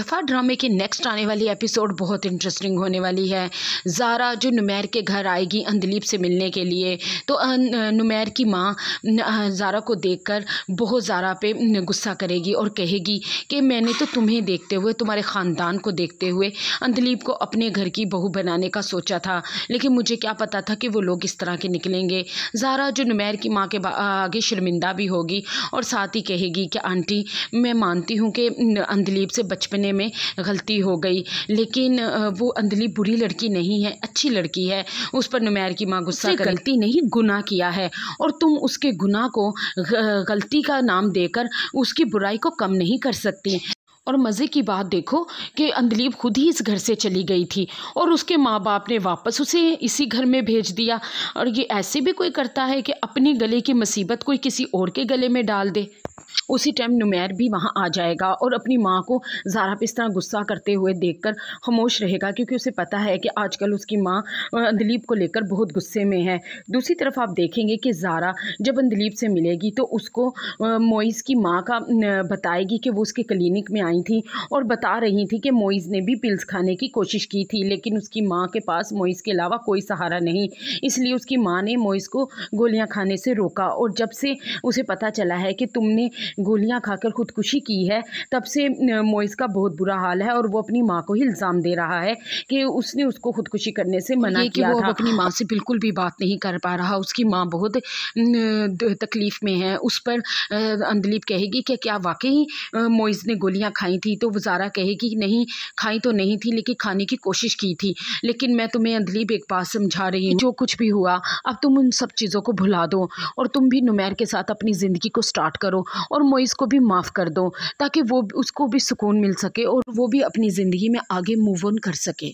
जफ़ा ड्रामे के नेक्स्ट आने वाली एपिसोड बहुत इंटरेस्टिंग होने वाली है। ज़ारा जो नुमैर के घर आएगी अंदलीब से मिलने के लिए, तो नुमैर की माँ ज़ारा को देखकर बहुत ज़ारा पे गुस्सा करेगी और कहेगी कि मैंने तो तुम्हें देखते हुए, तुम्हारे ख़ानदान को देखते हुए अंदलीब को अपने घर की बहू बनाने का सोचा था, लेकिन मुझे क्या पता था कि वो लोग इस तरह के निकलेंगे। ज़ारा जो नुमैर की माँ के आगे शर्मिंदा भी होगी और साथ ही कहेगी कि आंटी, मैं मानती हूँ कि अंदलीब से बचपने में गलती हो गई, लेकिन वो अंदलीब बुरी लड़की नहीं है, अच्छी लड़की है। उस पर नुमैर की माँ गुस्सा कर, गलती नहीं गुनाह किया है और तुम उसके गुनाह को गलती का नाम देकर उसकी बुराई को कम नहीं कर सकती। और मज़े की बात देखो कि अंदलीब खुद ही इस घर से चली गई थी और उसके माँ बाप ने वापस उसे इसी घर में भेज दिया। और ये ऐसे भी कोई करता है कि अपनी गले की मुसीबत कोई किसी और के गले में डाल दे। उसी टाइम नुमैर भी वहाँ आ जाएगा और अपनी माँ को ज़ारा पे इस तरह गुस्सा करते हुए देखकर खामोश रहेगा, क्योंकि उसे पता है कि आजकल उसकी माँ अंदलीब को लेकर बहुत गुस्से में है। दूसरी तरफ आप देखेंगे कि ज़ारा जब अंदलीब से मिलेगी तो उसको मोइज़ की माँ का बताएगी कि वो उसके क्लिनिक में आई थी और बता रही थी कि मोइज़ ने भी पिल्स खाने की कोशिश की थी, लेकिन उसकी माँ के पास मोइज़ के अलावा कोई सहारा नहीं, इसलिए उसकी माँ ने मोइज़ को गोलियाँ खाने से रोका। और जब से उसे पता चला है कि तुमने गोलियां खाकर खुदकुशी की है, तब से मोइज़ का बहुत बुरा हाल है और वो अपनी माँ को ही इल्ज़ाम दे रहा है कि उसने उसको खुदकुशी करने से मना किया था। वो अपनी माँ से बिल्कुल भी बात नहीं कर पा रहा, उसकी माँ बहुत तकलीफ़ में है। उस पर अंदलीब कहेगी कि क्या वाकई मोइज़ ने गोलियां खाई थी, तो ज़ारा कहेगी कि नहीं, खाई तो नहीं थी, लेकिन खाने की कोशिश की थी। लेकिन मैं तुम्हें अंदलीब एक बात समझा रही हूँ, जो कुछ भी हुआ अब तुम उन सब चीज़ों को भुला दो और तुम भी नुमैर के साथ अपनी ज़िंदगी को स्टार्ट करो और मोइज़ को भी माफ़ कर दो, ताकि वो उसको भी सुकून मिल सके और वो भी अपनी ज़िंदगी में आगे मूव ऑन कर सके।